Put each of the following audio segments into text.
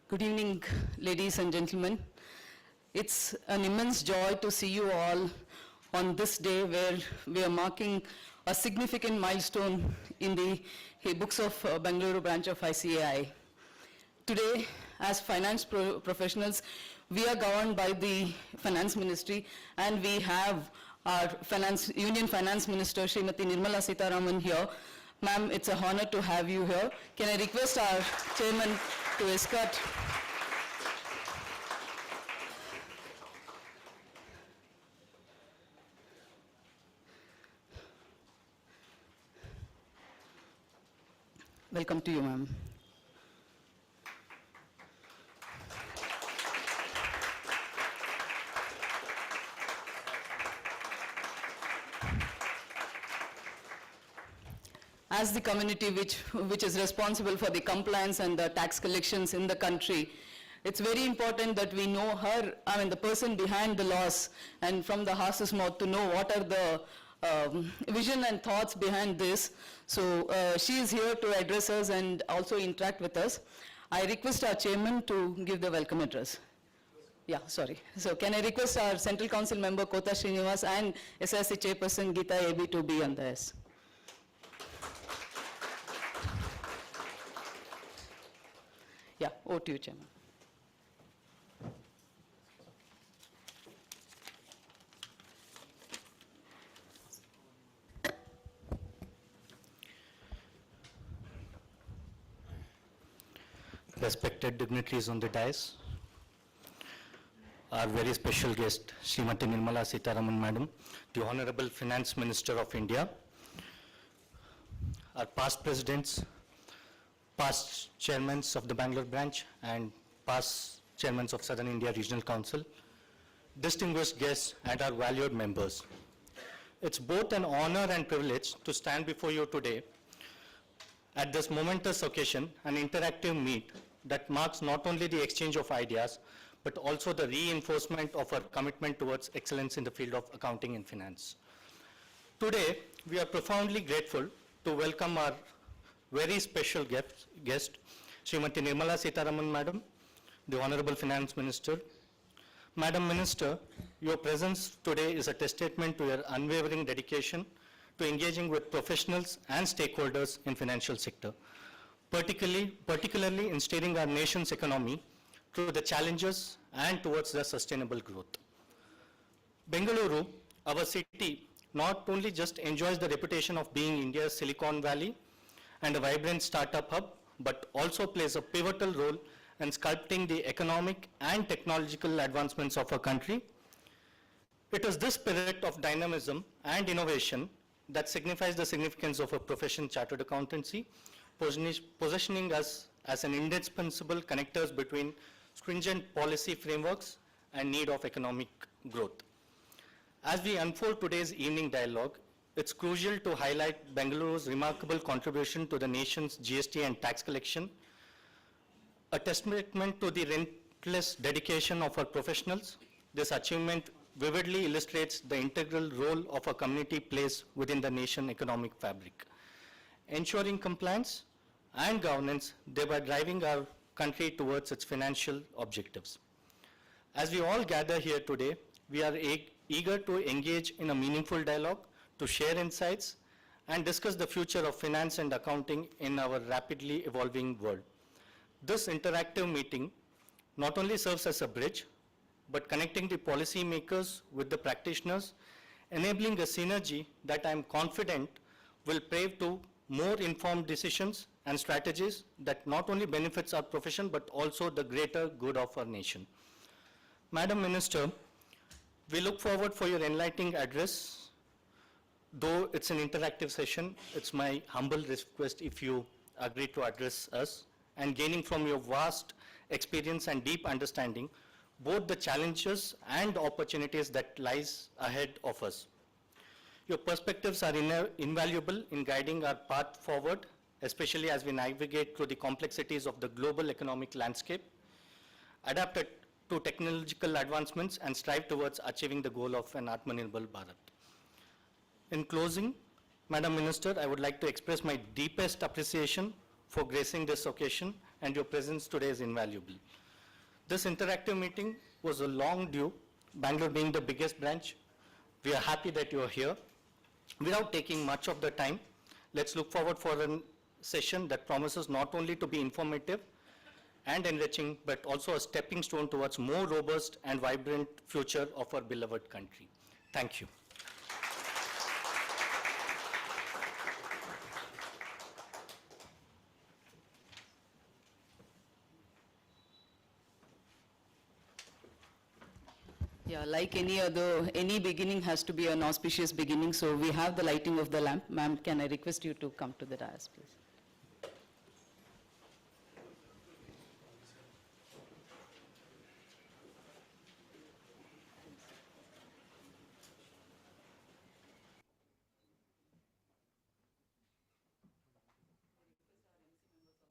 Good evening, ladies and gentlemen. It's an immense joy to see you all on this day where we are marking a significant milestone in the books of Bengaluru branch of ICAI. Today, as finance professionals, we are governed by the Finance Ministry, and we have our Union Finance Minister, Srimati Nirmala Sitharaman here. Ma'am, it's an honor to have you here. Can I request our chairman to escort? Welcome to you, ma'am. As the community which is responsible for the compliance and the tax collections in the country, it's very important that we know her, the person behind the laws, and from the horse's mouth to know what are the vision and thoughts behind this. So she is here to address us and also interact with us. I request our chairman to give the welcome address. Yeah, sorry. So can I request our Central Council member Kota Srinivas and SRC chairperson Geeta AB to be on the S. Yeah, over to you, Chairman. Respected dignitaries on the dais, our very special guest, Srimati Nirmala Sitharaman Madam, the Honorable Finance Minister of India, our past presidents, past chairmen of the Bangalore branch and past chairmen of Southern India Regional Council, distinguished guests and our valued members. It's both an honor and privilege to stand before you today at this momentous occasion, an interactive meet that marks not only the exchange of ideas, but also the reinforcement of our commitment towards excellence in the field of accounting and finance. Today, we are profoundly grateful to welcome our very special guest, Srimati Nirmala Sitharaman Madam, the Honorable Finance Minister. Madam Minister, your presence today is a testament to your unwavering dedication to engaging with professionals and stakeholders in financial sector, particularly in steering our nation's economy through the challenges and towards the sustainable growth. Bengaluru, our city, not only just enjoys the reputation of being India's Silicon Valley and a vibrant startup hub, but also plays a pivotal role in sculpting the economic and technological advancements of our country. It is this spirit of dynamism and innovation that signifies the significance of a profession, chartered accountancy, positioning us as an indispensable connectors between stringent policy frameworks and need of economic growth. As we unfold today's evening dialogue, it's crucial to highlight Bengaluru's remarkable contribution to the nation's GST and tax collection, a testament to the relentless dedication of our professionals. This achievement vividly illustrates the integral role of a community plays within the nation economic fabric, ensuring compliance and governance, thereby driving our country towards its financial objectives. As we all gather here today, we are eager to engage in a meaningful dialogue, to share insights and discuss the future of finance and accounting in our rapidly evolving world. This interactive meeting not only serves as a bridge, but connecting the policymakers with the practitioners, enabling a synergy that I am confident will pave to more informed decisions and strategies that not only benefits our profession, but also the greater good of our nation. Madam Minister, we look forward for your enlightening address. Though it's an interactive session, it's my humble request if you agree to address us, and gaining from your vast experience and deep understanding both the challenges and opportunities that lies ahead of us. Your perspectives are invaluable in guiding our path forward, especially as we navigate through the complexities of the global economic landscape, adapt to technological advancements, and strive towards achieving the goal of an Atmanirbhar Bharat. In closing, Madam Minister, I would like to express my deepest appreciation for gracing this occasion and your presence today is invaluable. This interactive meeting was a long due, Bangalore being the biggest branch. We are happy that you are here. Without taking much of the time, let's look forward for a session that promises not only to be informative and enriching, but also a stepping stone towards more robust and vibrant future of our beloved country. Thank you. Yeah, like any beginning has to be an auspicious beginning, so we have the lighting of the lamp. Ma'am, can I request you to come to the dais, please?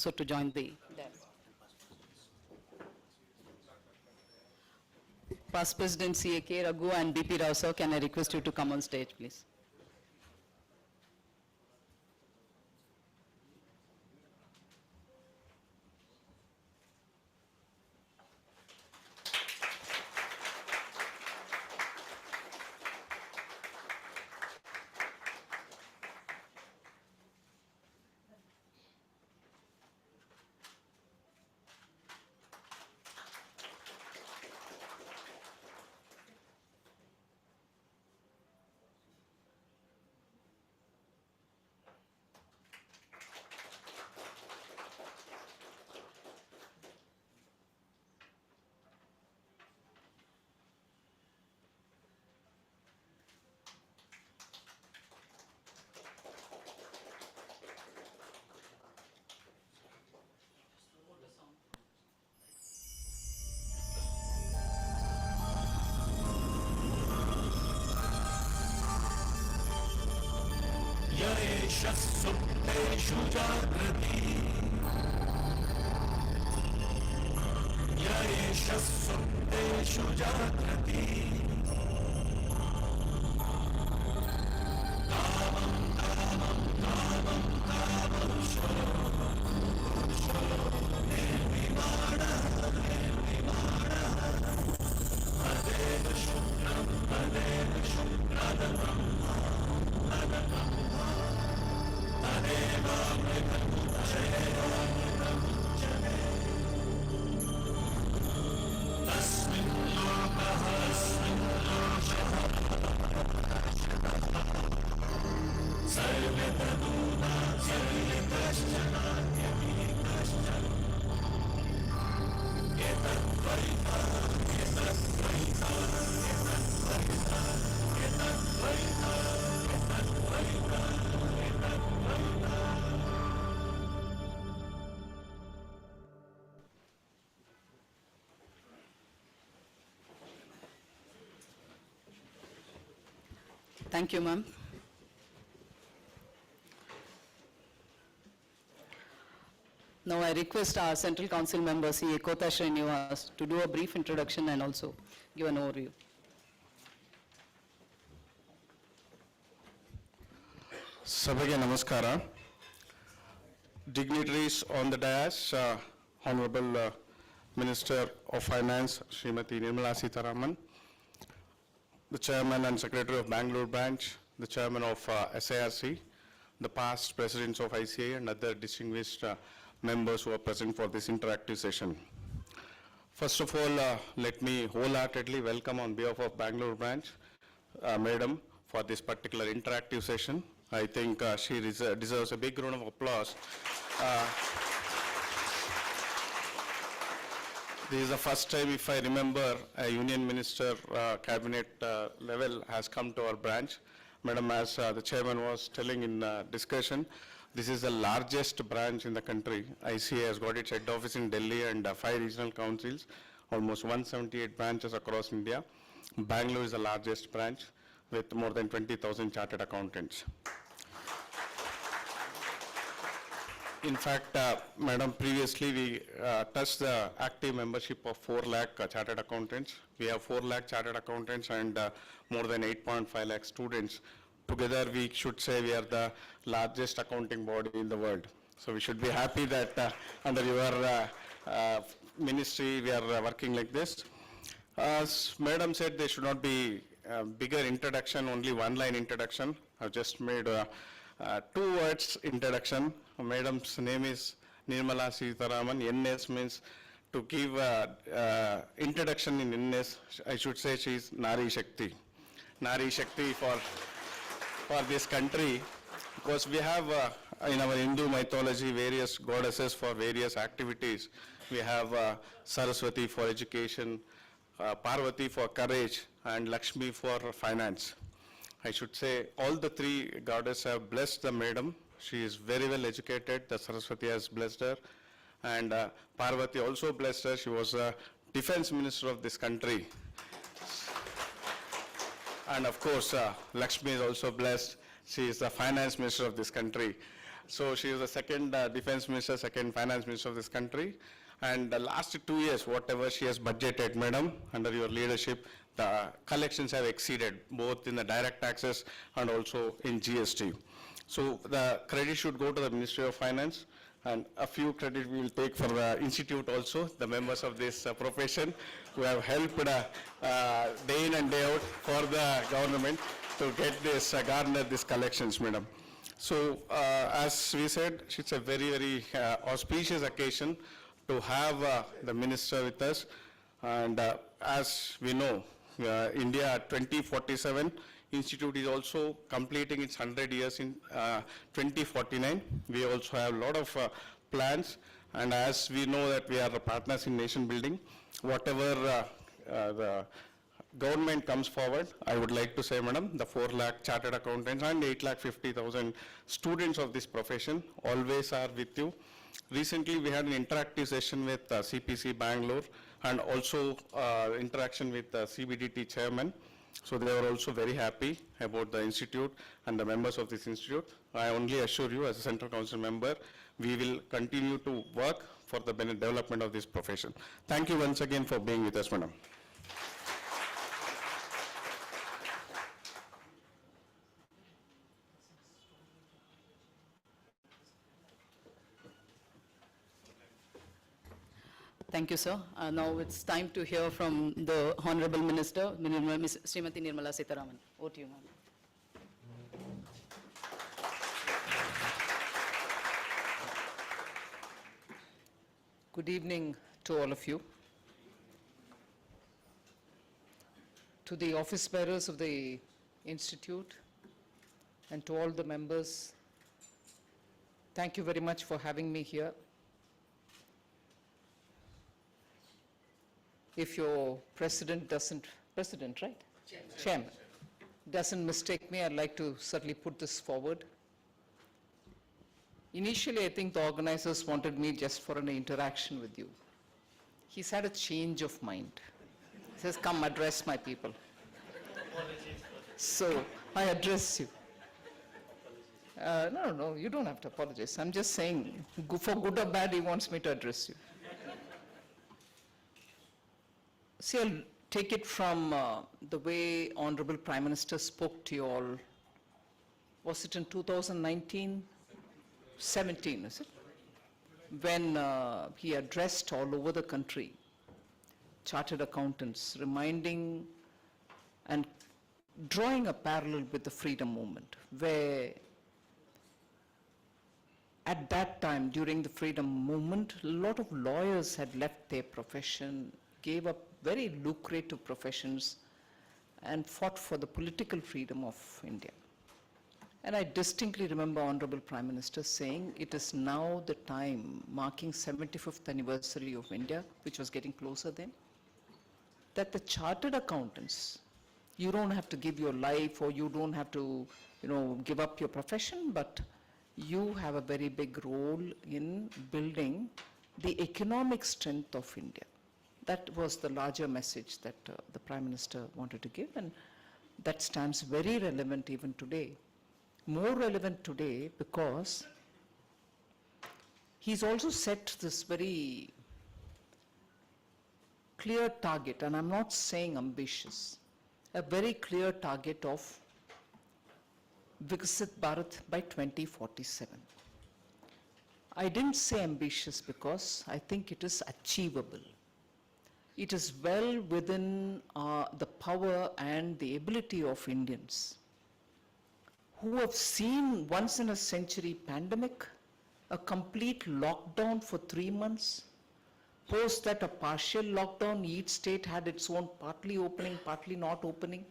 So to join the dais. Past President C.A.K. Raghu and B.P. Rao, sir, can I request you to come on stage, please? सुप्तेषु जागृति य एष सुप्तेषु जागृति कामं कामं कामं कामंशो निर्विमाणः तदेव शुक्रदमं तस्मिन् लोकः अस्मिन् लोकः सर्वे तदूना सर्वे कश्चन कश्चन एतद्वैता एतद्वैता एतद्वैता एतद्वैता एतद्वैता एतद्वैता. Thank you, ma'am. Now I request our Central Council member, C.A. Kota Srinivas, to do a brief introduction and also give an overview. Sabhage namaskara. Dignitaries on the dais, Honorable Minister of Finance, Srimati Nirmala Sitharaman, the Chairman and Secretary of Bangalore Branch, the Chairman of SIRC, the past Presidents of ICA and other distinguished members who are present for this interactive session. First of all, let me wholeheartedly welcome on behalf of Bangalore Branch, Madam, for this particular interactive session. I think she deserves a big round of applause. This is the first time, if I remember, a Union Minister cabinet level has come to our branch. Madam, as the Chairman was telling in discussion, this is the largest branch in the country. ICA has got its head office in Delhi and 5 regional councils, almost 178 branches across India. Bangalore is the largest branch with more than 20,000 chartered accountants. In fact, Madam, previously we touched the active membership of 4 lakh chartered accountants. We have 4 lakh chartered accountants and more than 8.5 lakh students. Together we should say we are the largest accounting body in the world. So we should be happy that under your ministry we are working like this. As Madam said, there should not be bigger introduction, only one-line introduction. I've just made 2 words introduction. Madam's name is Nirmala Sitharaman. NS means to give introduction in NS. I should say she is Nari Shakti. Nari Shakti for this country, because we have in our Hindu mythology various goddesses for various activities. We have Saraswati for education, Parvati for courage, and Lakshmi for finance. I should say all the 3 goddesses have blessed the madam. She is very well educated. The Saraswati has blessed her, and Parvati also blessed her. She was a defense minister of this country. And of course, Lakshmi is also blessed. She is the finance minister of this country. So she is the second defense minister, second finance minister of this country. And the last 2 years, whatever she has budgeted, madam, under your leadership, the collections have exceeded, both in the direct taxes and also in GST. So the credit should go to the Ministry of Finance, and a few credit we will take for the institute also, the members of this profession who have helped day in and day out for the government to get this, garner these collections, madam. So as we said, it's a very, very auspicious occasion to have the minister with us. And as we know, India 2047 Institute is also completing its 100 years in 2049. We also have a lot of plans, and as we know that we are partners in nation building, whatever the government comes forward, I would like to say, madam, the 4 lakh chartered accountants and 8,50,000 students of this profession always are with you. Recently, we had an interactive session with CPC Bangalore and also interaction with CBDT chairman. So they were also very happy about the institute and the members of this institute. I only assure you, as a Central Council member, we will continue to work for the development of this profession. Thank you once again for being with us, madam. Thank you, sir. Now it's time to hear from the Honorable Minister, Srimati Nirmala Sitharaman. Over to you, ma'am. Good evening to all of you. To the office bearers of the Institute and to all the members, thank you very much for having me here. If your president right? Chairman, doesn't mistake me, I'd like to certainly put this forward. Initially, I think the organizers wanted me just for an interaction with you. He's had a change of mind. He says, come address my people. So I address you. No, you don't have to apologize. I'm just saying, for good or bad, he wants me to address you. See, I'll take it from the way Honorable Prime Minister spoke to you all. Was it in 2019? 17, is it? When he addressed all over the country chartered accountants, reminding and drawing a parallel with the freedom movement, where at that time, during the freedom movement, a lot of lawyers had left their profession, gave up very lucrative professions, and fought for the political freedom of India. And I distinctly remember Honorable Prime Minister saying, it is now the time, marking 75th anniversary of India, which was getting closer then, that the chartered accountants, you don't have to give your life or you don't have to, give up your profession, but you have a very big role in building the economic strength of India. That was the larger message that the Prime Minister wanted to give, and that stands very relevant even today. More relevant today because he's also set this very clear target, and I'm not saying ambitious, a very clear target of Viksit Bharat by 2047. I didn't say ambitious because I think it is achievable. It is well within the power and the ability of Indians who have seen once in a century pandemic, a complete lockdown for 3 months, post that a partial lockdown, each state had its own partly opening, partly not opening,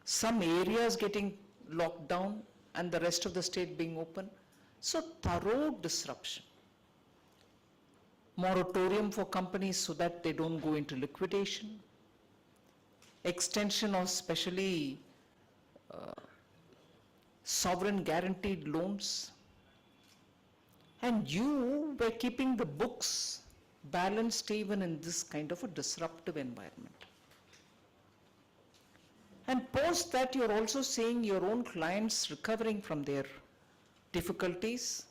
some areas getting locked down and the rest of the state being open. So thorough disruption. Moratorium for companies so that they don't go into liquidation. Extension of especially sovereign guaranteed loans. And you were keeping the books balanced even in this kind of a disruptive environment. And post that, you're also seeing your own clients recovering from their difficulties.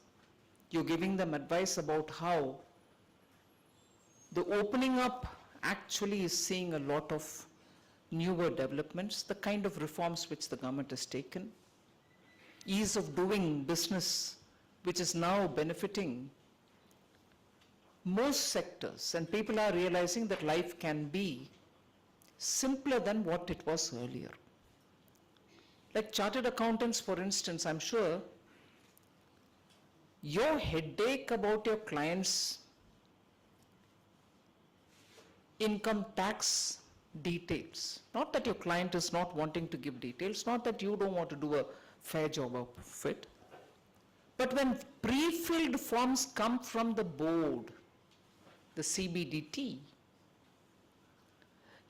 You're giving them advice about how the opening up actually is seeing a lot of newer developments, the kind of reforms which the government has taken, ease of doing business, which is now benefiting most sectors, and people are realizing that life can be simpler than what it was earlier. Like chartered accountants, for instance, I'm sure your headache about your clients' income tax details, not that your client is not wanting to give details, not that you don't want to do a fair job of it, but when pre-filled forms come from the board, the CBDT,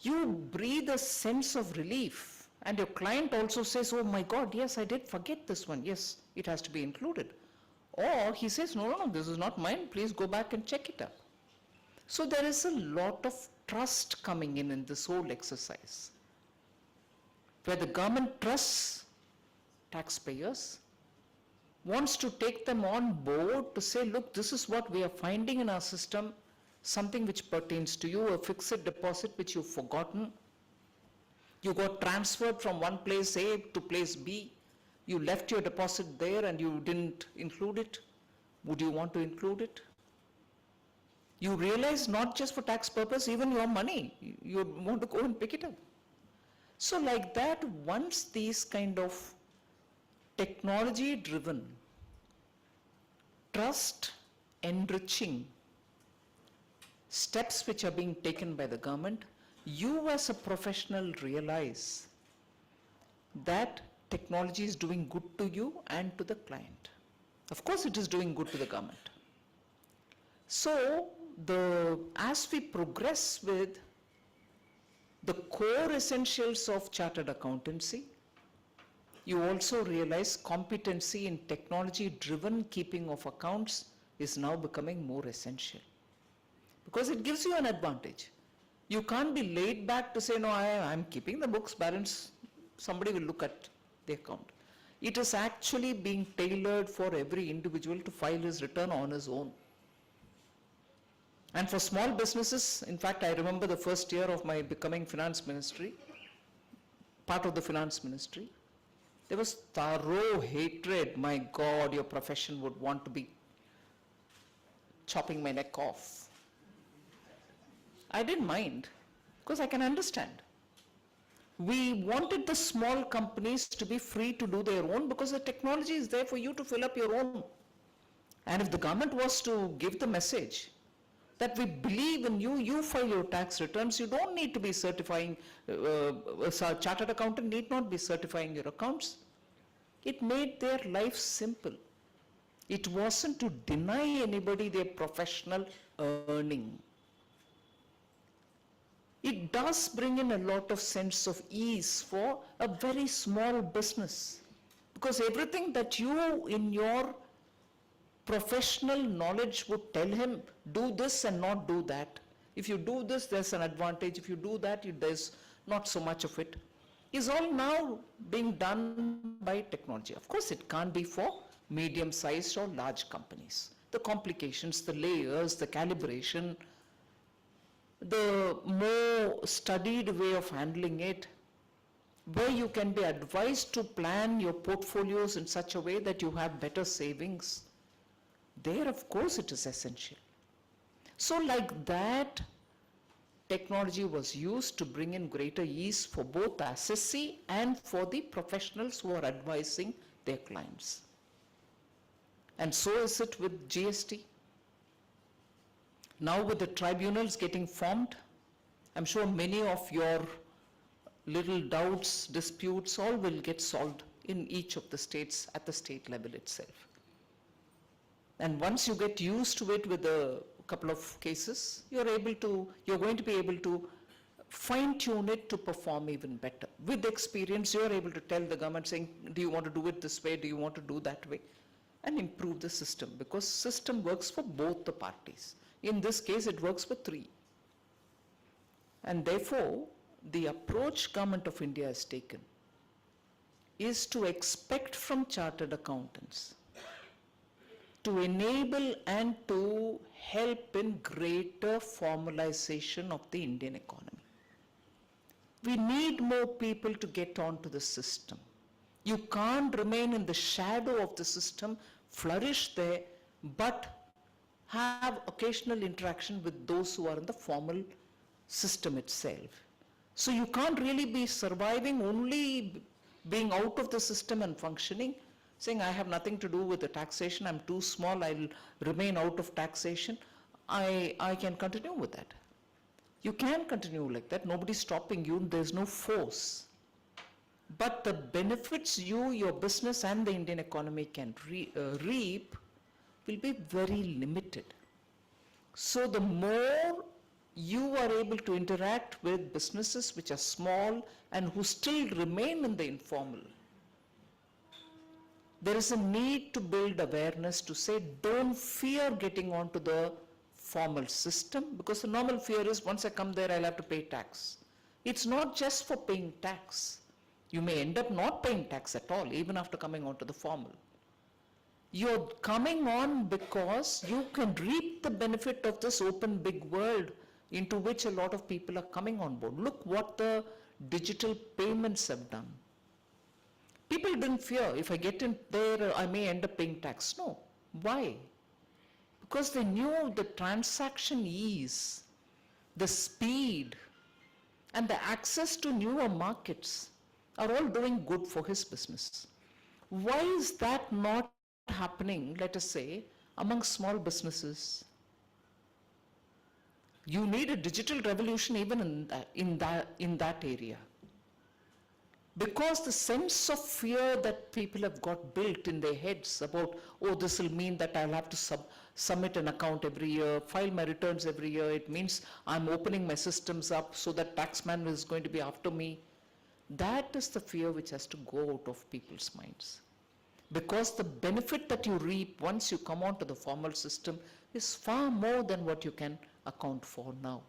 you breathe a sense of relief, and your client also says, oh my God, yes, I did forget this one, yes, it has to be included. Or he says, no, this is not mine, please go back and check it up. So there is a lot of trust coming in this whole exercise, where the government trusts taxpayers, wants to take them on board to say, look, this is what we are finding in our system, something which pertains to you, a fixed deposit which you've forgotten. You got transferred from one place A to place B. You left your deposit there and you didn't include it. Would you want to include it? You realize not just for tax purpose, even your money, you want to go and pick it up. So like that, once these kind of technology-driven, trust-enriching steps which are being taken by the government, you as a professional realize that technology is doing good to you and to the client. Of course, it is doing good to the government. So, as we progress with the core essentials of chartered accountancy, you also realize competency in technology-driven keeping of accounts is now becoming more essential. Because it gives you an advantage. You can't be laid back to say, no, I'm keeping the books balanced, somebody will look at the account. It is actually being tailored for every individual to file his return on his own. And for small businesses, in fact, I remember the first year of my becoming finance ministry, part of the finance ministry, there was thorough hatred. My God, your profession would want to be chopping my neck off. I didn't mind, because I can understand. We wanted the small companies to be free to do their own, because the technology is there for you to fill up your own. And if the government was to give the message that we believe in you, you file your tax returns, you don't need to be certifying, a chartered accountant need not be certifying your accounts. It made their life simple. It wasn't to deny anybody their professional earning. It does bring in a lot of sense of ease for a very small business, because everything that you in your professional knowledge would tell him, do this and not do that. If you do this, there's an advantage. If you do that, there's not so much of it. Is all now being done by technology. Of course, it can't be for medium-sized or large companies. The complications, the layers, the calibration, the more studied way of handling it, where you can be advised to plan your portfolios in such a way that you have better savings, there of course it is essential. So like that, technology was used to bring in greater ease for both the assessee and for the professionals who are advising their clients. And so is it with GST. Now with the tribunals getting formed, I'm sure many of your little doubts, disputes, all will get solved in each of the states at the state level itself. And once you get used to it with a couple of cases, you're going to be able to fine-tune it to perform even better. With experience, you're able to tell the government saying, do you want to do it this way, do you want to do that way? And improve the system, because system works for both the parties. In this case, it works for three. And therefore, the approach Government of India has taken is to expect from chartered accountants to enable and to help in greater formalization of the Indian economy. We need more people to get onto the system. You can't remain in the shadow of the system, flourish there, but have occasional interaction with those who are in the formal system itself. So you can't really be surviving only being out of the system and functioning, saying I have nothing to do with the taxation, I'm too small, I'll remain out of taxation. I can continue with that. You can continue like that, nobody's stopping you, there's no force. But the benefits you, your business and the Indian economy can reap will be very limited. So the more you are able to interact with businesses which are small and who still remain in the informal, there is a need to build awareness to say, don't fear getting onto the formal system, because the normal fear is once I come there, I'll have to pay tax. It's not just for paying tax. You may end up not paying tax at all, even after coming onto the formal. You're coming on because you can reap the benefit of this open big world into which a lot of people are coming on board. Look what the digital payments have done. People didn't fear, if I get in there, I may end up paying tax. No. Why? Because they knew the transaction ease, the speed, and the access to newer markets are all doing good for his business. Why is that not happening, let us say, among small businesses? You need a digital revolution even in that area. Because the sense of fear that people have got built in their heads about, oh, this will mean that I'll have to submit an account every year, file my returns every year, it means I'm opening my systems up so that taxman is going to be after me. That is the fear which has to go out of people's minds. Because the benefit that you reap once you come onto the formal system is far more than what you can account for now.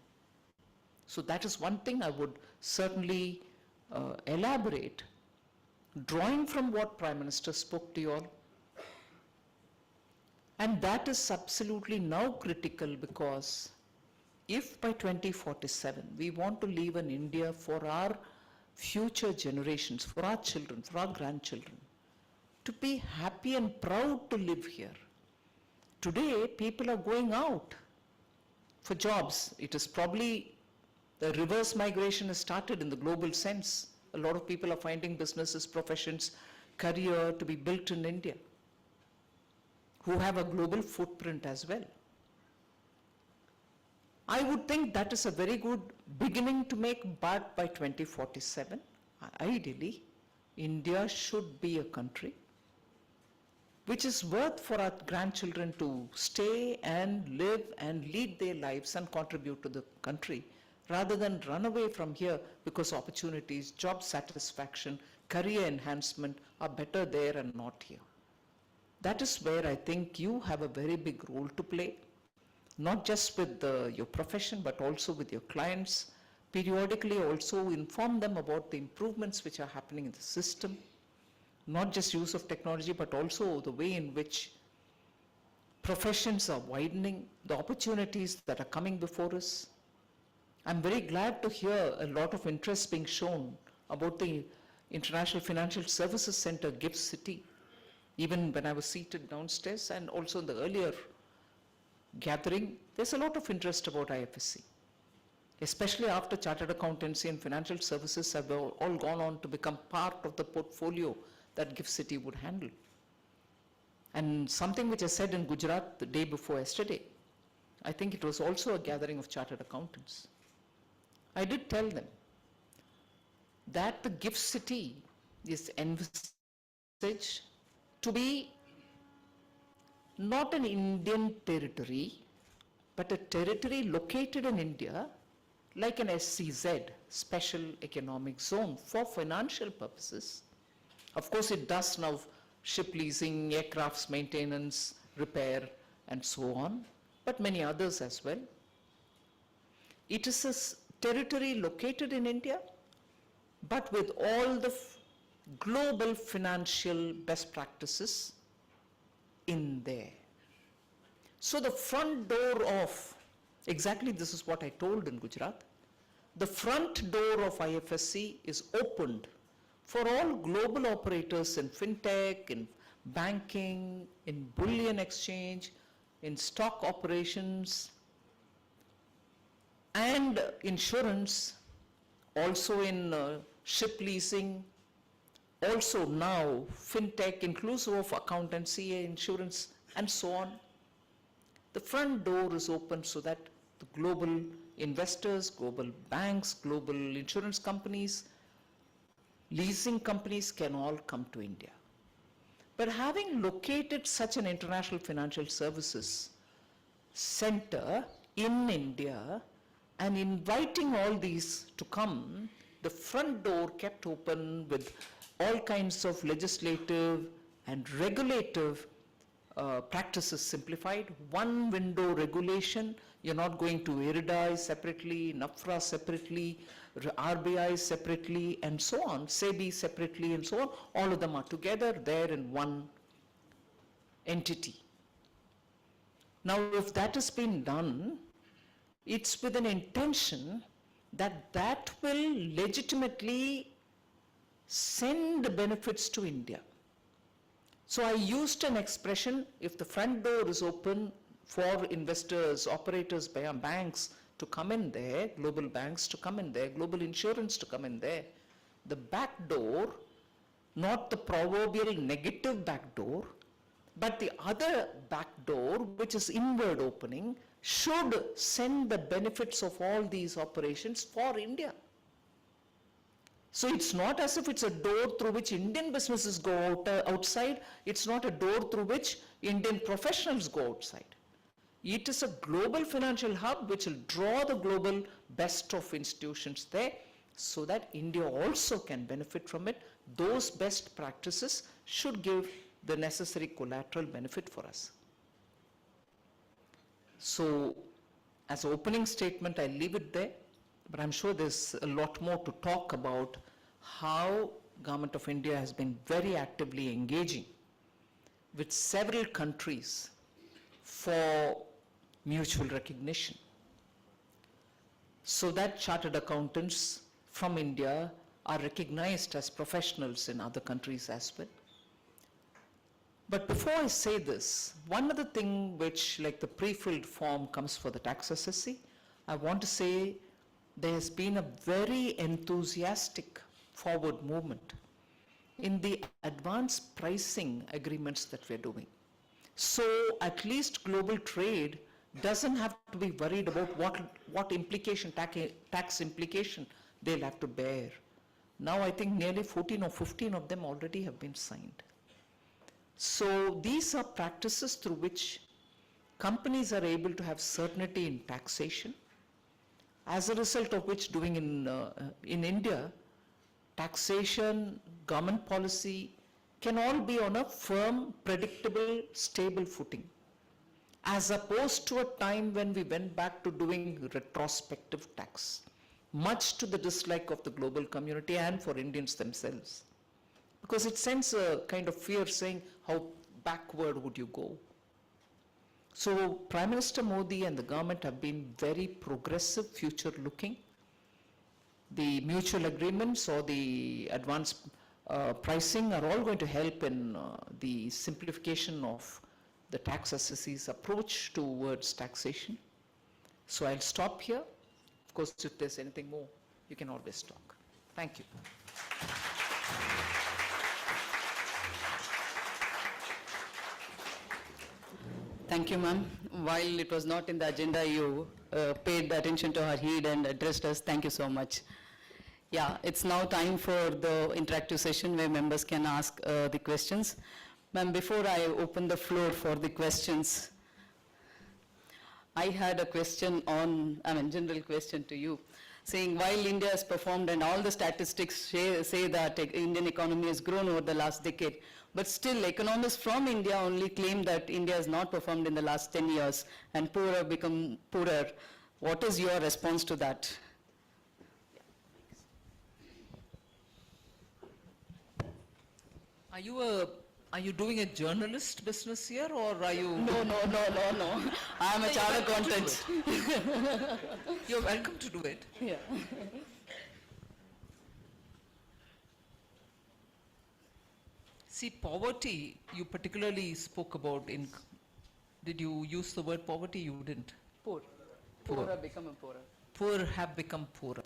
So that is one thing I would certainly elaborate, drawing from what Prime Minister spoke to you all. And that is absolutely now critical, because if by 2047 we want to leave an India for our future generations, for our children, for our grandchildren, to be happy and proud to live here. Today, people are going out for jobs. It is probably the reverse migration has started in the global sense. A lot of people are finding businesses, professions, career to be built in India, who have a global footprint as well. I would think that is a very good beginning to make, but by 2047, ideally, India should be a country which is worth for our grandchildren to stay and live and lead their lives and contribute to the country, rather than run away from here because opportunities, job satisfaction, career enhancement are better there and not here. That is where I think you have a very big role to play, not just with your profession, but also with your clients. Periodically also inform them about the improvements which are happening in the system, not just use of technology, but also the way in which professions are widening, the opportunities that are coming before us. I'm very glad to hear a lot of interest being shown about the International Financial Services Center, GIFT City. Even when I was seated downstairs and also in the earlier gathering, there's a lot of interest about IFSC, especially after chartered accountancy and financial services have all gone on to become part of the portfolio that GIFT City would handle. And something which I said in Gujarat the day before yesterday, I think it was also a gathering of chartered accountants. I did tell them that the GIFT City is envisaged to be not an Indian territory, but a territory located in India like an SCZ, Special Economic Zone, for financial purposes. Of course, it does now ship leasing, aircrafts maintenance, repair, and so on, but many others as well. It is a territory located in India, but with all the global financial best practices in there. So the front door of, exactly this is what I told in Gujarat, the front door of IFSC is opened for all global operators in fintech, in banking, in bullion exchange, in stock operations, and insurance, also in ship leasing, also now fintech, inclusive of accountancy, insurance, and so on. The front door is open so that the global investors, global banks, global insurance companies, leasing companies can all come to India. But having located such an international financial services center in India and inviting all these to come, the front door kept open with all kinds of legislative and regulative practices simplified. One window regulation, you're not going to IRDAI separately, NAFRA separately, RBI separately, and so on, SEBI separately, and so on. All of them are together there in one entity. Now, if that has been done, it's with an intention that that will legitimately send benefits to India. So I used an expression, if the front door is open for investors, operators, banks to come in there, global banks to come in there, global insurance to come in there, the back door, not the proverbial negative back door, but the other back door, which is inward opening, should send the benefits of all these operations for India. So it's not as if it's a door through which Indian businesses go outside. It's not a door through which Indian professionals go outside. It is a global financial hub which will draw the global best of institutions there so that India also can benefit from it. Those best practices should give the necessary collateral benefit for us. So as an opening statement, I leave it there. But I'm sure there's a lot more to talk about how Government of India has been very actively engaging with several countries for mutual recognition, so that chartered accountants from India are recognized as professionals in other countries as well. But before I say this, one other thing which, like the pre-filled form comes for the tax assessee, I want to say there has been a very enthusiastic forward movement in the advanced pricing agreements that we're doing. So at least global trade doesn't have to be worried about what implication, tax implication they'll have to bear. Now I think nearly 14 or 15 of them already have been signed. So these are practices through which companies are able to have certainty in taxation, as a result of which doing in India, taxation, government policy can all be on a firm, predictable, stable footing, as opposed to a time when we went back to doing retrospective tax, much to the dislike of the global community and for Indians themselves. Because it sends a kind of fear saying, how backward would you go? So Prime Minister Modi and the government have been very progressive, future looking. The mutual agreements or the advanced pricing are all going to help in the simplification of the tax assessee's approach towards taxation. So I'll stop here. Of course, if there's anything more, you can always talk. Thank you. Thank you, ma'am. While it was not in the agenda, you paid attention to our heed and addressed us. Thank you so much. Yeah, it's now time for the interactive session where members can ask the questions. Ma'am, before I open the floor for the questions, I had a question on, general question to you, saying while India has performed and all the statistics say that Indian economy has grown over the last decade, but still economists from India only claim that India has not performed in the last 10 years and poorer become poorer. What is your response to that? Are you doing a journalist business here, or are you? No. I am a chartered accountant. You're welcome to do it. Yeah. See, poverty, you particularly spoke about in, did you use the word poverty? You didn't. Poor. Poor. Poorer become a poorer. Poor have become poorer.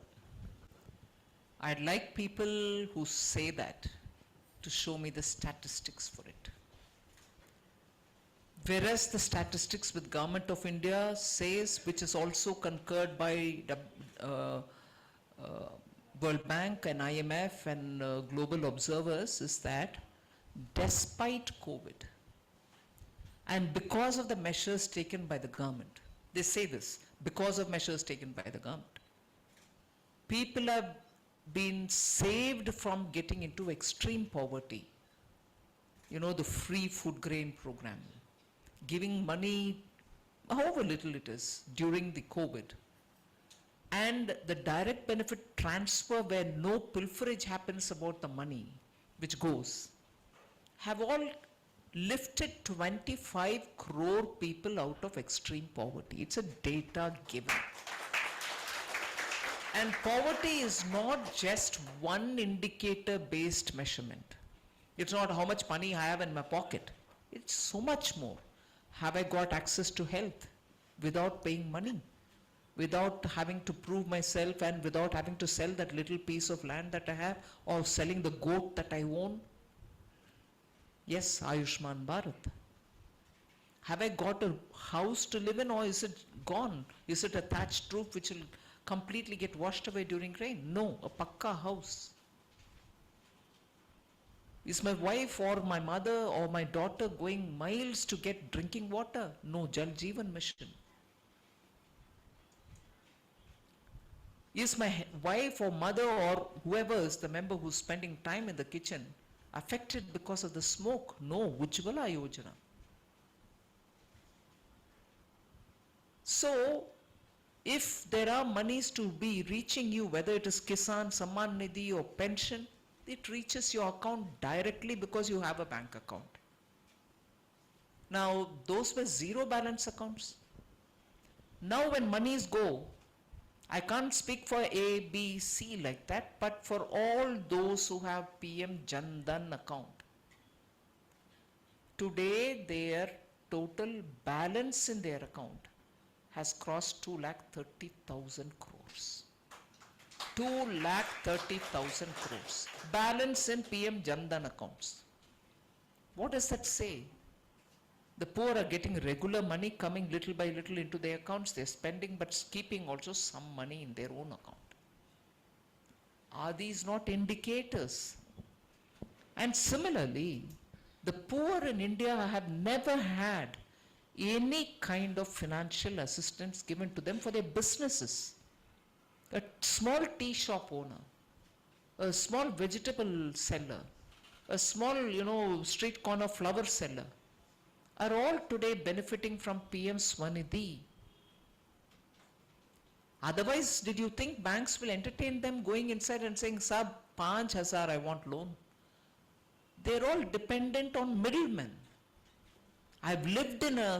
I'd like people who say that to show me the statistics for it. Whereas the statistics with Government of India says, which is also concurred by World Bank and IMF and global observers, is that despite COVID and because of the measures taken by the government, they say this, because of measures taken by the government, people have been saved from getting into extreme poverty. You know, the free food grain program, giving money, however little it is, during the COVID, and the direct benefit transfer where no pilferage happens about the money which goes, have all lifted 25 crore people out of extreme poverty. It's a data given. And poverty is not just one indicator-based measurement. It's not how much money I have in my pocket. It's so much more. Have I got access to health without paying money, without having to prove myself and without having to sell that little piece of land that I have or selling the goat that I own? Yes, Ayushman Bharat. Have I got a house to live in, or is it gone? Is it a thatched roof which will completely get washed away during rain? No, a pakka house. Is my wife or my mother or my daughter going miles to get drinking water? No, Jal Jeevan Mission. Is my wife or mother or whoever is the member who's spending time in the kitchen affected because of the smoke? No, Ujjwala Yojana. So, if there are monies to be reaching you, whether it is Kisan, Samman Nidhi or pension, it reaches your account directly because you have a bank account. Now, those were zero balance accounts. Now when monies go, I can't speak for A, B, C like that, but for all those who have PM Jan Dhan account, today their total balance in their account has crossed 2,30,000 crores. 2,30,000 crores. Balance in PM Jan Dhan accounts. What does that say? The poor are getting regular money coming little by little into their accounts. They're spending but keeping also some money in their own account. Are these not indicators? And similarly, the poor in India have never had any kind of financial assistance given to them for their businesses. A small tea shop owner, a small vegetable seller, a small, street corner flower seller, are all today benefiting from PM Swanidhi. Otherwise, did you think banks will entertain them going inside and saying, Sab, 5,000 I want loan? They're all dependent on middlemen. I've lived in a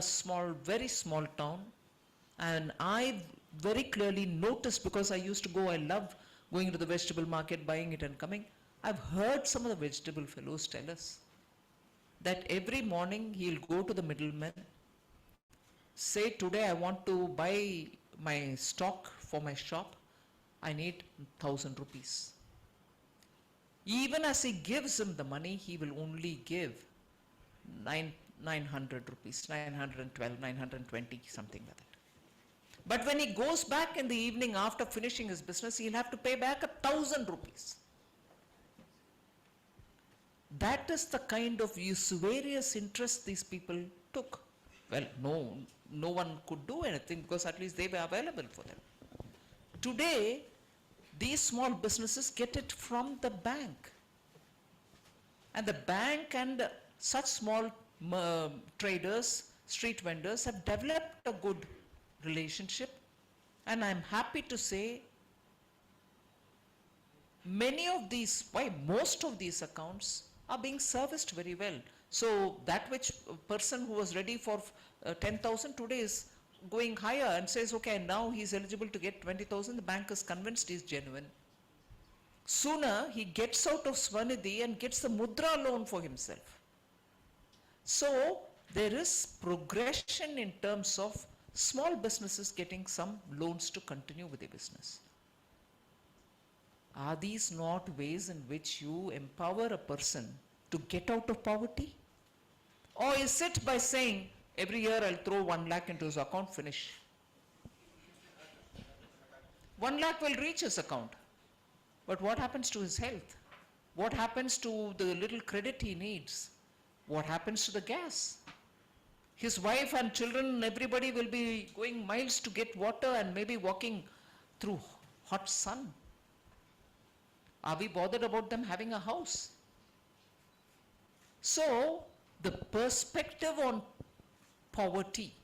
very small town, and I very clearly noticed, because I used to go, I love going to the vegetable market, buying it and coming. I've heard some of the vegetable fellows tell us that every morning he'll go to the middleman, say, today I want to buy my stock for my shop, I need 1,000 rupees. Even as he gives him the money, he will only give 900 rupees, 912, 920, something like that. But when he goes back in the evening after finishing his business, he'll have to pay back 1,000 rupees. That is the kind of usurious interest these people took. Well, no one could do anything because at least they were available for them. Today, these small businesses get it from the bank. And the bank and such small traders, street vendors have developed a good relationship. And I'm happy to say most of these accounts are being serviced very well. So that which person who was ready for 10,000 today is going higher and says, okay, now he's eligible to get 20,000, the bank is convinced he's genuine. Sooner he gets out of Swanidhi and gets the Mudra loan for himself. So there is progression in terms of small businesses getting some loans to continue with their business. Are these not ways in which you empower a person to get out of poverty? Or is it by saying, every year I'll throw 1 lakh into his account, finish? 1 lakh will reach his account. But what happens to his health? What happens to the little credit he needs? What happens to the gas? His wife and children, everybody will be going miles to get water and maybe walking through hot sun. Are we bothered about them having a house? So, the perspective on poverty.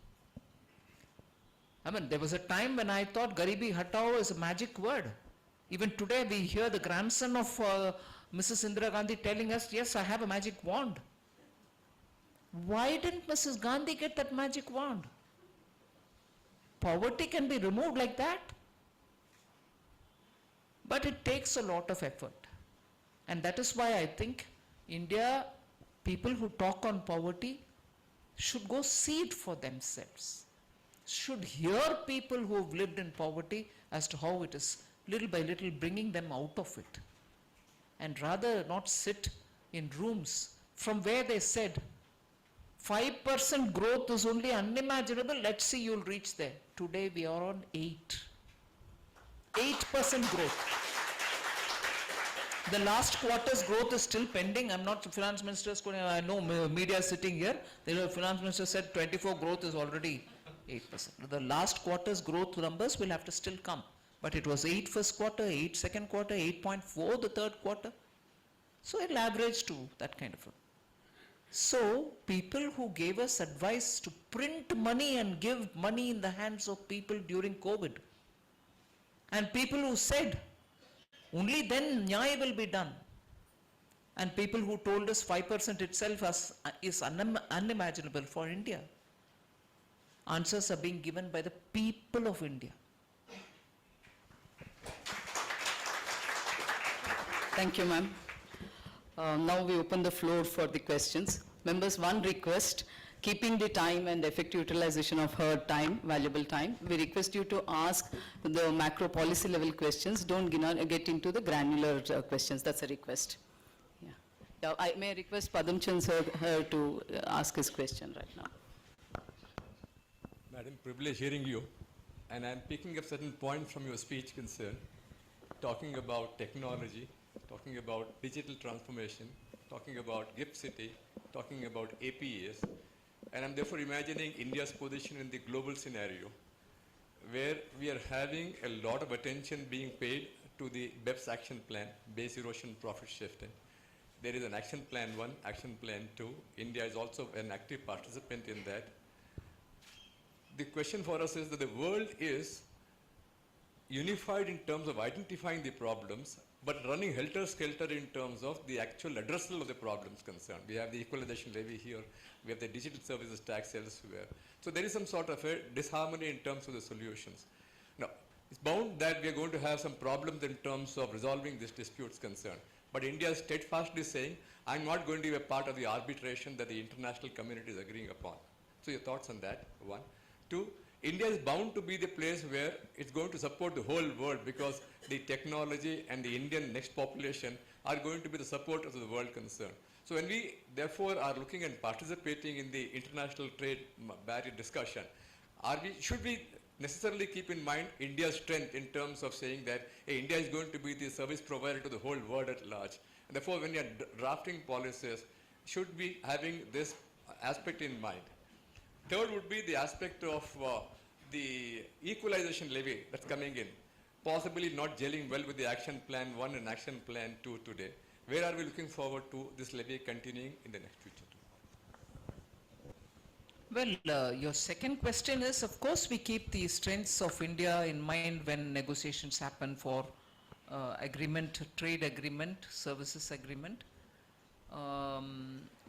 I mean, there was a time when I thought Garibi Hatao is a magic word. Even today we hear the grandson of Mrs. Indira Gandhi telling us, yes, I have a magic wand. Why didn't Mrs. Gandhi get that magic wand? Poverty can be removed like that. But it takes a lot of effort. And that is why I think India, people who talk on poverty should go see it for themselves. Should hear people who have lived in poverty as to how it is little by little bringing them out of it. And rather not sit in rooms from where they said 5% growth is only unimaginable, let's see you'll reach there. Today we are on 8%. 8% growth. The last quarter's growth is still pending. I'm not the finance minister's going, I know media is sitting here. The finance minister said 24 growth is already 8%. The last quarter's growth numbers will have to still come. But it was 8 first quarter, 8 second quarter, 8.4 the third quarter. So it'll average to that kind of a. So people who gave us advice to print money and give money in the hands of people during COVID, and people who said only then Nyaya will be done, and people who told us 5% itself is unimaginable for India. Answers are being given by the people of India. Thank you, ma'am. Now we open the floor for the questions. Members, one request, keeping the time and effective utilization of her time, valuable time, we request you to ask the macro policy level questions. Don't get into the granular questions. That's a request. Yeah. Now, I may request Padam Chand sir to ask his question right now. Madam, privilege hearing you. And I'm picking up certain points from your speech concern, talking about technology, talking about digital transformation, talking about GIFT City, talking about APAs. And I'm therefore imagining India's position in the global scenario, where we are having a lot of attention being paid to the BEPS action plan, base erosion profit shifting. There is an action plan 1, action plan 2. India is also an active participant in that. The question for us is that the world is unified in terms of identifying the problems, but running helter-skelter in terms of the actual addressal of the problems concerned. We have the equalization levy here, we have the digital services tax elsewhere. So there is some sort of a disharmony in terms of the solutions. Now, it's bound that we are going to have some problems in terms of resolving this disputes concern. But India is steadfastly saying, I'm not going to be a part of the arbitration that the international community is agreeing upon. So your thoughts on that, one. Two, India is bound to be the place where it's going to support the whole world because the technology and the Indian next population are going to be the supporters of the world concern. So when we therefore are looking and participating in the international trade barrier discussion, should we necessarily keep in mind India's strength in terms of saying that hey, India is going to be the service provider to the whole world at large. And therefore, when you are drafting policies, should be having this aspect in mind. Third would be the aspect of the equalization levy that's coming in, possibly not gelling well with the action plan 1 and action plan 2 today. Where are we looking forward to this levy continuing in the next future? Well, your second question is, of course, we keep the strengths of India in mind when negotiations happen for agreement, trade agreement, services agreement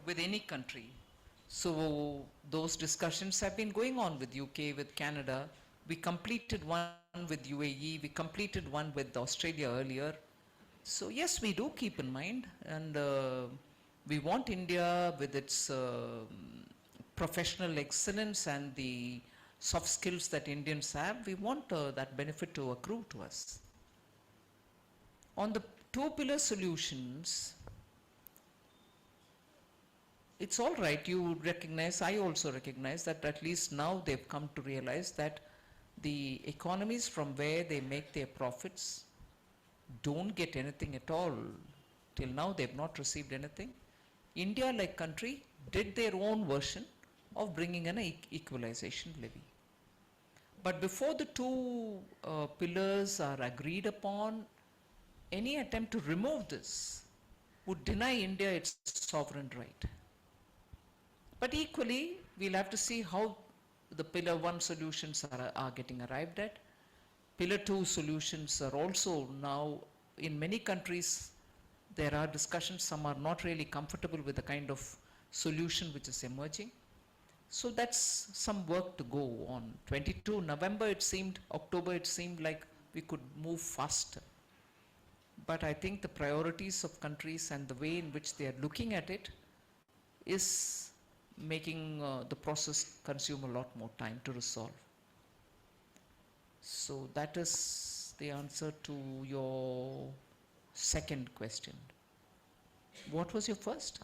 with any country. So those discussions have been going on with UK, with Canada. We completed one with UAE, we completed one with Australia earlier. So yes, we do keep in mind, and we want India with its professional excellence and the soft skills that Indians have, we want that benefit to accrue to us. On the two-pillar solutions, it's all right, you recognize, I also recognize that at least now they've come to realize that the economies from where they make their profits don't get anything at all. Till now they've not received anything. India, like country, did their own version of bringing an equalization levy. But before the two pillars are agreed upon, any attempt to remove this would deny India its sovereign right. But equally, we'll have to see how the pillar 1 solutions are getting arrived at. Pillar 2 solutions are also now, in many countries, there are discussions, some are not really comfortable with the kind of solution which is emerging. So that's some work to go on. 22 November it seemed, October it seemed like we could move faster. But I think the priorities of countries and the way in which they are looking at it is making the process consume a lot more time to resolve. So that is the answer to your second question. What was your first?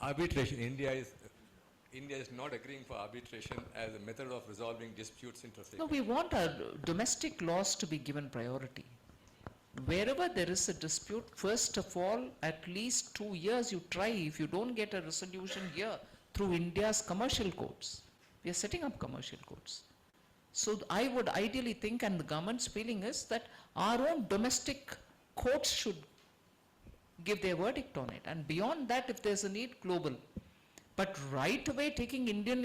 Arbitration. India is not agreeing for arbitration as a method of resolving disputes interstate. No, we want our domestic laws to be given priority. Wherever there is a dispute, first of all, at least 2 years you try. If you don't get a resolution here through India's commercial courts, we are setting up commercial courts. So I would ideally think, and the government's feeling is that our own domestic courts should give their verdict on it. And beyond that, if there's a need, global. But right away taking Indian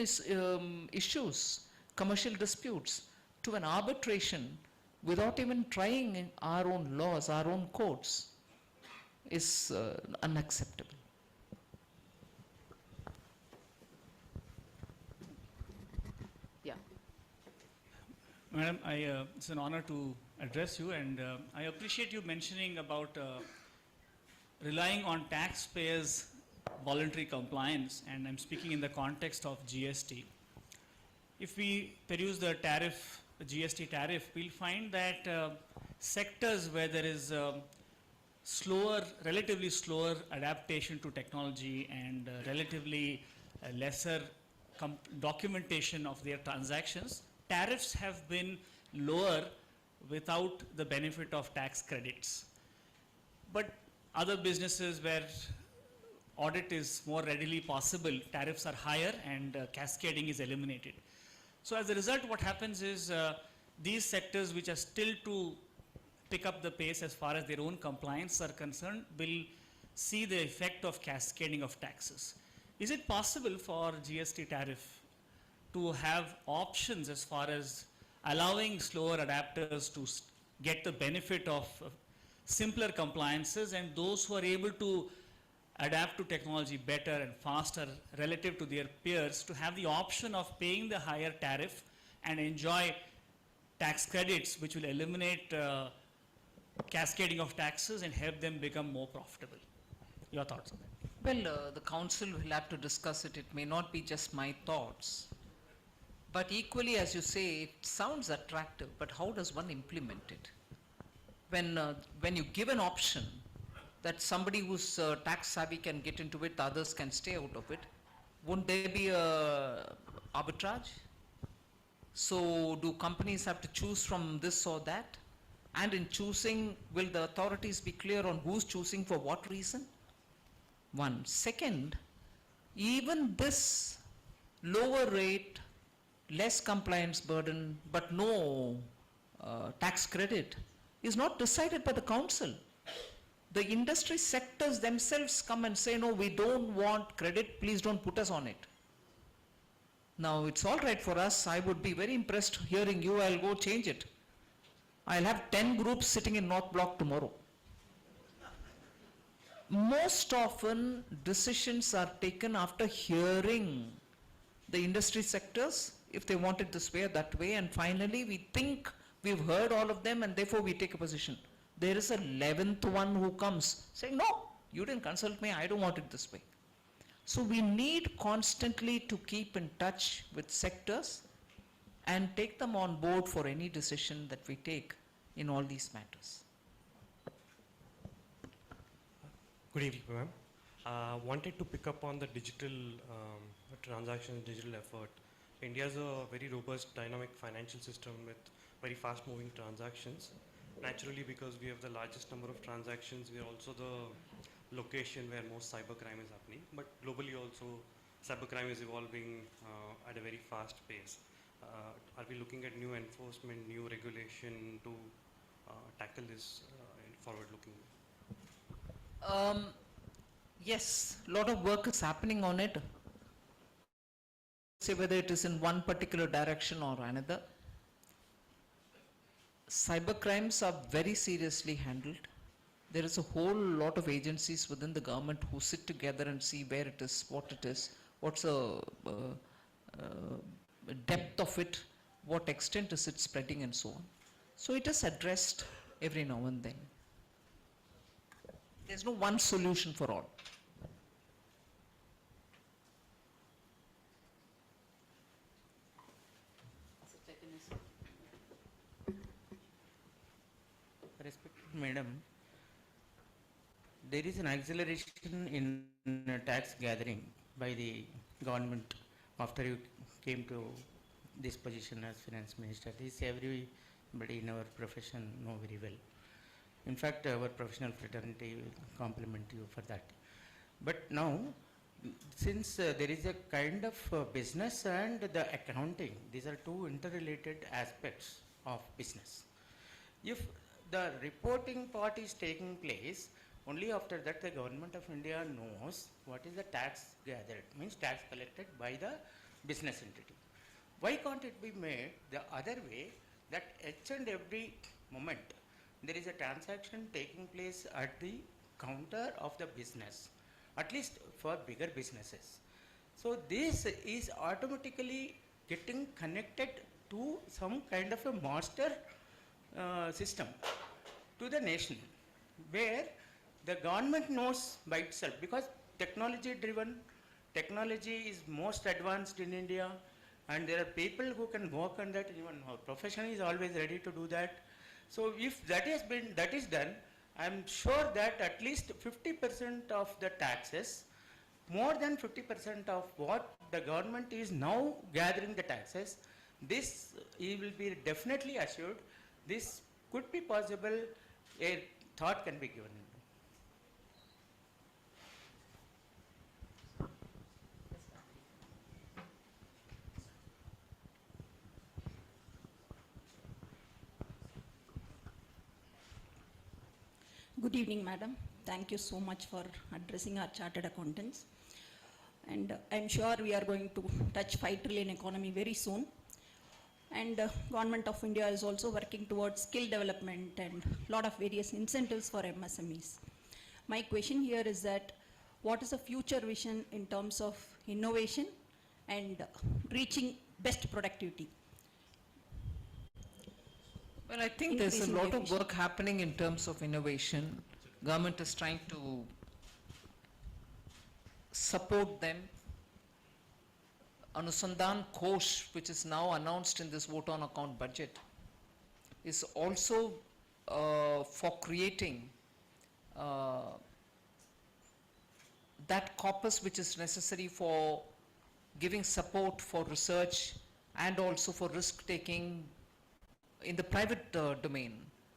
issues, commercial disputes, to an arbitration without even trying our own laws, our own courts, is unacceptable. Yeah. Madam, it's an honor to address you, and I appreciate you mentioning about relying on taxpayers' voluntary compliance, and I'm speaking in the context of GST. If we peruse the tariff, the GST tariff, we'll find that sectors where there is relatively slower adaptation to technology and relatively lesser documentation of their transactions, tariffs have been lower without the benefit of tax credits. But other businesses where audit is more readily possible, tariffs are higher and cascading is eliminated. So as a result, what happens is these sectors which are still to pick up the pace as far as their own compliance are concerned will see the effect of cascading of taxes. Is it possible for GST tariff to have options as far as allowing slower adapters to get the benefit of simpler compliances, and those who are able to adapt to technology better and faster relative to their peers to have the option of paying the higher tariff and enjoy tax credits which will eliminate cascading of taxes and help them become more profitable. Your thoughts on that? Well, the council will have to discuss it. It may not be just my thoughts. But equally, as you say, it sounds attractive, but how does one implement it? When you give an option that somebody who's tax savvy can get into it, the others can stay out of it, won't there be a arbitrage? So do companies have to choose from this or that? And in choosing, will the authorities be clear on who's choosing for what reason? One. Second, even this lower rate, less compliance burden, but no tax credit is not decided by the council. The industry sectors themselves come and say, no, we don't want credit, please don't put us on it. Now, it's all right for us. I would be very impressed hearing you. I'll go change it. I'll have 10 groups sitting in North Block tomorrow. Most often, decisions are taken after hearing the industry sectors, if they want it this way or that way, and finally we think we've heard all of them and therefore we take a position. There is a 11th one who comes saying, no, you didn't consult me, I don't want it this way. So we need constantly to keep in touch with sectors and take them on board for any decision that we take in all these matters. Good evening, ma'am. Wanted to pick up on the digital transactions, digital effort. India is a very robust, dynamic financial system with very fast-moving transactions. Naturally, because we have the largest number of transactions, we are also the location where most cybercrime is happening. But globally also, cybercrime is evolving at a very fast pace. Are we looking at new enforcement, new regulation to tackle this forward-looking? Yes, a lot of work is happening on it. Say whether it is in one particular direction or another. Cybercrimes are very seriously handled. There is a whole lot of agencies within the government who sit together and see where it is, what's the depth of it, what extent is it spreading and so on. So it is addressed every now and then. There's no one solution for all. Respected Madam, there is an acceleration in tax gathering by the government after you came to this position as Finance Minister. This everybody in our profession know very well. In fact, our professional fraternity will compliment you for that. But now, since there is a kind of business and the accounting, these are two interrelated aspects of business. If the reporting part is taking place, only after that the government of India knows what is the tax gathered, means tax collected by the business entity. Why can't it be made the other way, that each and every moment there is a transaction taking place at the counter of the business, at least for bigger businesses. So this is automatically getting connected to some kind of a master system to the nation, where the government knows by itself, because technology driven, technology is most advanced in India, and there are people who can work on that. Even our profession is always ready to do that. So if that is done, I am sure that at least 50% of the taxes, more than 50% of what the government is now gathering the taxes, this will be definitely assured. This could be possible, a thought can be given. Good evening, Madam. Thank you so much for addressing our chartered accountants. And I'm sure we are going to touch 5 trillion economy very soon. And Government of India is also working towards skill development and lot of various incentives for MSMEs. My question here is that what is the future vision in terms of innovation and reaching best productivity? Well, I think there's a Increasing lot of efficiency. work happening in terms of innovation. Government is trying to support them. Anusandhan Kosh, which is now announced in this vote on account budget, is also for creating that corpus which is necessary for giving support for research and also for risk taking in the private domain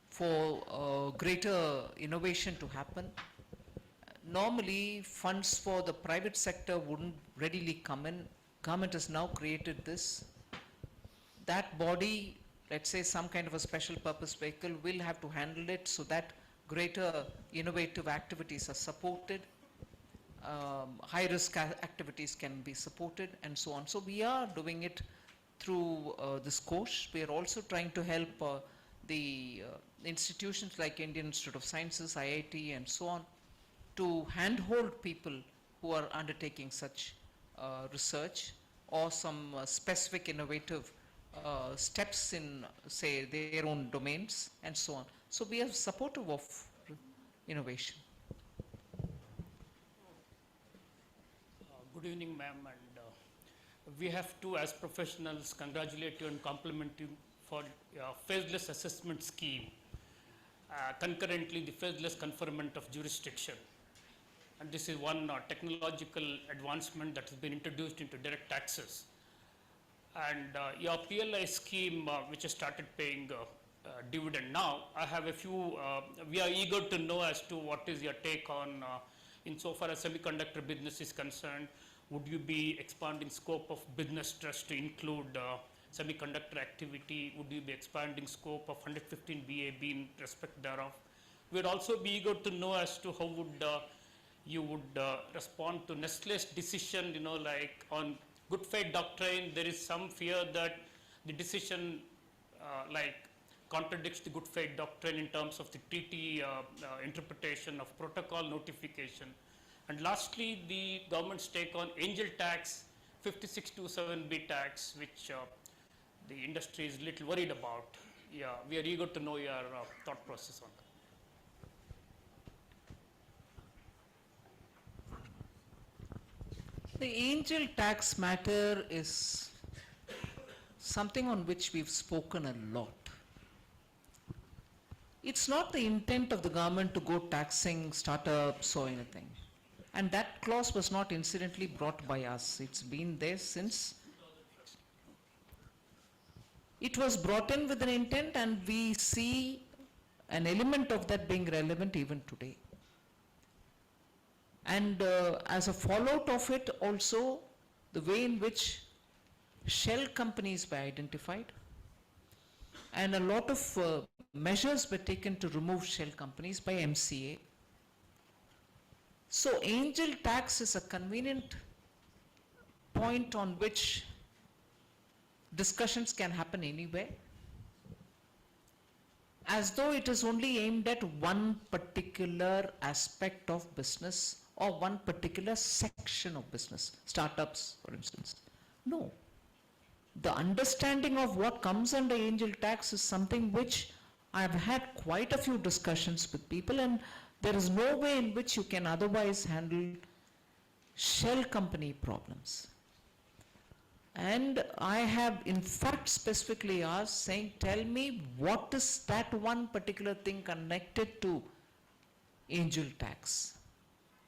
for greater innovation to happen. Normally, funds for the private sector wouldn't readily come in. Government has now created this. That body, let's say some kind of a special purpose vehicle, will have to handle it so that greater innovative activities are supported. High risk activities can be supported and so on. So we are doing it through this course. We are also trying to help the institutions like Indian Institute of Sciences, IIT and so on, to handhold people who are undertaking such research or some specific innovative steps in, say, their own domains and so on. So we are supportive of innovation. Good evening, ma'am, and we have to, as professionals, congratulate you and compliment you for phaseless assessment scheme, concurrently the phaseless conferment of jurisdiction. And this is one technological advancement that has been introduced into direct taxes. And your PLI scheme, which has started paying dividend now, I have a few, we are eager to know as to what is your take on, insofar as semiconductor business is concerned, would you be expanding scope of business trust to include semiconductor activity? Would you be expanding scope of 115 BAB in respect thereof? We would also be eager to know as to how would you would respond to Nestle's decision, like on good faith doctrine. There is some fear that the decision like contradicts the good faith doctrine in terms of the treaty interpretation of protocol notification. And lastly, the government's take on angel tax, 5627B tax, which the industry is a little worried about. Yeah, we are eager to know your thought process on that. The angel tax matter is something on which we've spoken a lot. It's not the intent of the government to go taxing startups or anything. And that clause was not incidentally brought by us. It's been there since. It was brought in with an intent, and we see an element of that being relevant even today. And as a fallout of it also, the way in which shell companies were identified, and a lot of measures were taken to remove shell companies by MCA. So angel tax is a convenient point on which discussions can happen anywhere, as though it is only aimed at one particular aspect of business or one particular section of business, startups for instance. No. The understanding of what comes under angel tax is something which I have had quite a few discussions with people, and there is no way in which you can otherwise handle shell company problems. And I have in fact specifically asked, saying, tell me what is that one particular thing connected to angel tax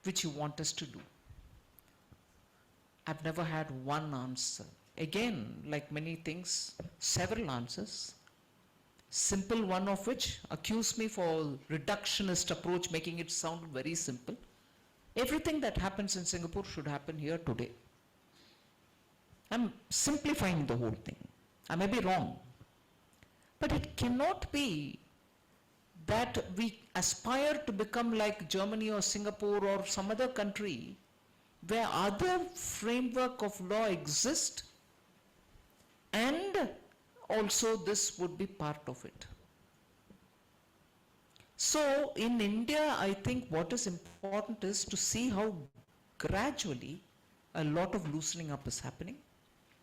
which you want us to do. I've never had one answer. Again, like many things, several answers. Simple one of which accuse me for reductionist approach, making it sound very simple. Everything that happens in Singapore should happen here today. I'm simplifying the whole thing. I may be wrong. But it cannot be that we aspire to become like Germany or Singapore or some other country where other framework of law exists, and also this would be part of it. So in India, I think what is important is to see how gradually a lot of loosening up is happening.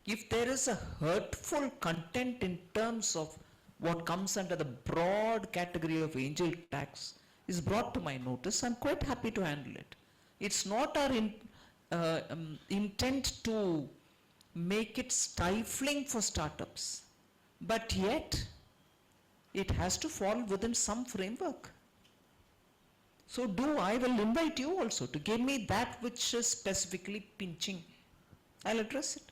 If there is a hurtful content in terms of what comes under the broad category of angel tax is brought to my notice. I'm quite happy to handle it. It's not our intent to make it stifling for startups, but yet it has to fall within some framework. So I will invite you also to give me that which is specifically pinching. I'll address it.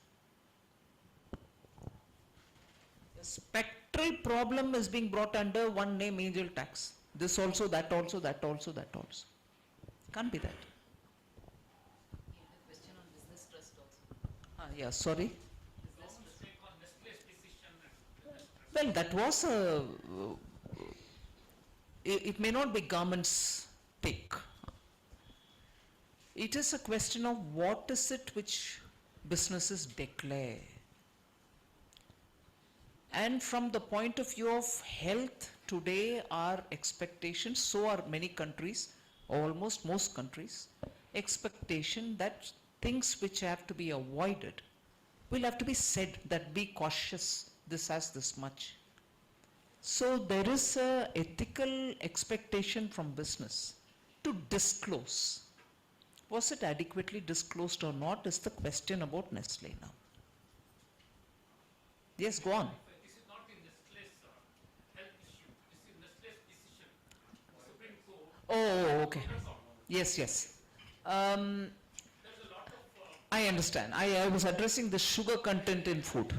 The spectral problem is being brought under one name, angel tax. This also, that also, that also, that also. Can't be that. Yeah, sorry. Well, that was it may not be government's take. It is a question of what is it which businesses declare. And from the point of view of health, today our expectations, so are many countries, almost most countries, expectation that things which have to be avoided will have to be said, that be cautious, this has this much. So there is a ethical expectation from business to disclose. Was it adequately disclosed or not is the question about Nestle now. Yes, go on. This is not in Nestle's health issue. This is Nestle's decision. The Supreme Court. Oh, okay. Yes, yes. I understand. I was addressing the sugar content in food.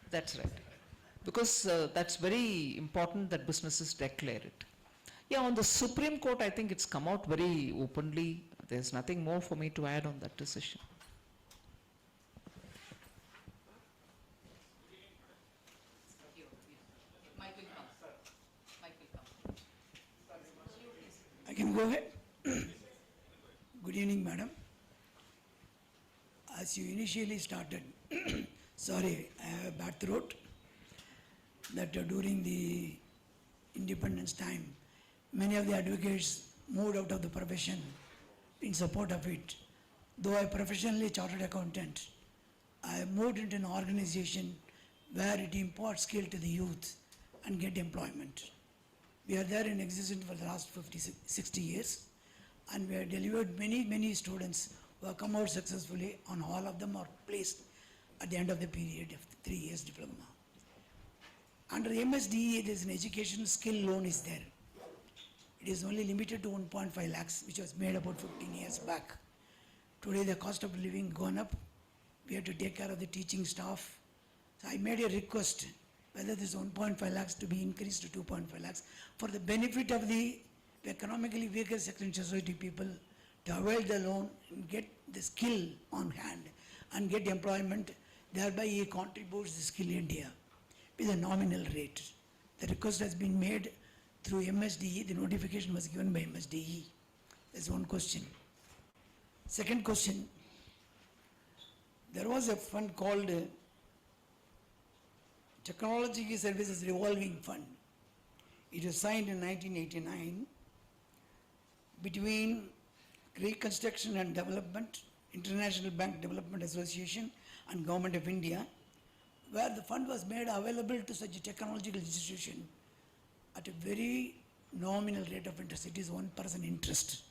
That's right. Because that's very important that businesses declare it. Yeah, on the Supreme Court, I think it's come out very openly. There's nothing more for me to add on that decision. I can go ahead. Good evening, madam. As you initially started, sorry, I have a bad throat, that during the independence time, many of the advocates moved out of the profession in support of it. Though I professionally chartered accountant, I moved into an organization where it imparts skill to the youth and get employment. We are there in existence for the last 60 years, and we have delivered many students who have come out successfully, and all of them are placed at the end of the period of 3 years diploma. Under the MSDE, there is an education skill loan is there. It is only limited to 1.5 lakhs, which was made about 15 years back. Today the cost of living gone up. We have to take care of the teaching staff. So I made a request whether this 1.5 lakhs to be increased to 2.5 lakhs for the benefit of the economically weaker section of society people to avail the loan and get the skill on hand and get employment. Thereby he contributes the skill India with a nominal rate. The request has been made through MSDE. The notification was given by MSDE. That's one question. Second question, there was a fund called Technology Services Revolving Fund. It was signed in 1989 between Reconstruction and Development, International Bank Development Association and Government of India, where the fund was made available to such a technological institution at a very nominal rate of interest. It is 1% interest.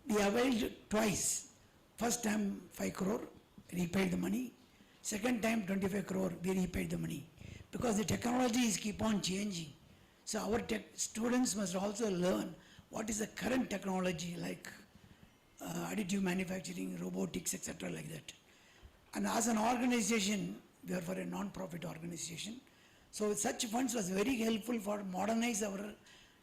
We availed twice. First time 5 crore, repaid the money. Second time 25 crore, we repaid the money. Because the technologies keep on changing. So our students must also learn what is the current technology like additive manufacturing, robotics, etc. like that. And as an organization, we are for a non-profit organization. So such funds was very helpful for modernize our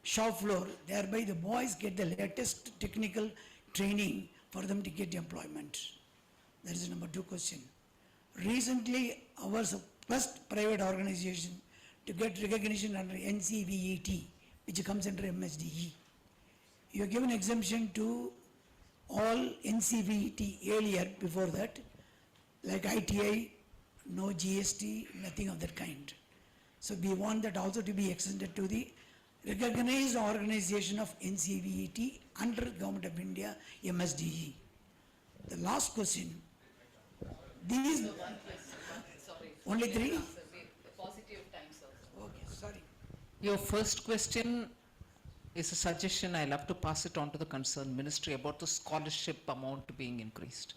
shop floor. Thereby the boys get the latest technical training for them to get employment. That is number 2 question. Recently, our first private organization to get recognition under NCVET, which comes under MSDE. You have given exemption to all NCVET earlier before that, like ITI, no GST, nothing of that kind. So we want that also to be extended to the recognized organization of NCVET under Government of India, MSDE. The last question, these, Only 3? Positive times also. Okay, sorry. Your first question is a suggestion. I'll have to pass it on to the concerned ministry about the scholarship amount being increased.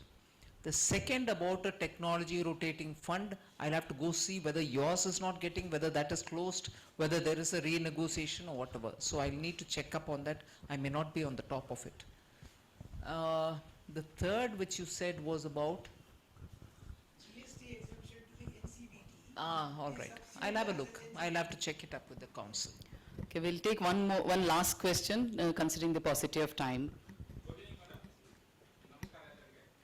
The second about a technology rotating fund, I'll have to go see whether yours is not getting, whether that is closed, whether there is a renegotiation or whatever. So I'll need to check up on that. I may not be on the top of it. The third which you said was about? GST exemption to the NCBT. All right. I'll have a look. I'll have to check it up with the council. Okay, we'll take one last question, considering the paucity of time.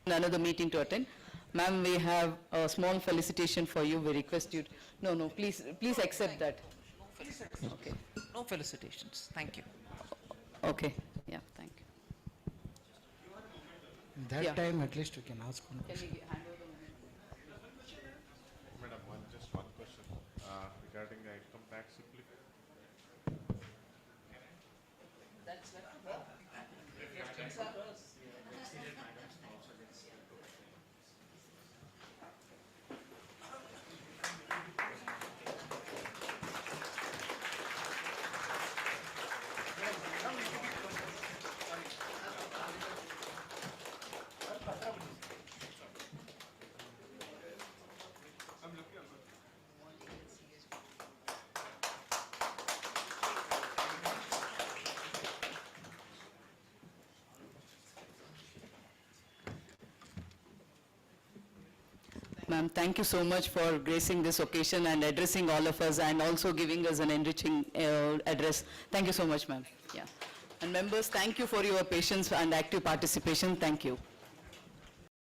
Another meeting to attend. Ma'am, we have a small felicitation for you. We request you, no, please accept that. Okay, No felicitations. Thank you. okay, yeah, thank you. That Yeah. time at least you can ask one question. Madam, just one question regarding the income tax simplification. Ma'am, thank you so much for gracing this occasion and addressing all of us and also giving us an enriching address. Thank you so much, ma'am. Yeah. And members, thank you for your patience and active participation. Thank you.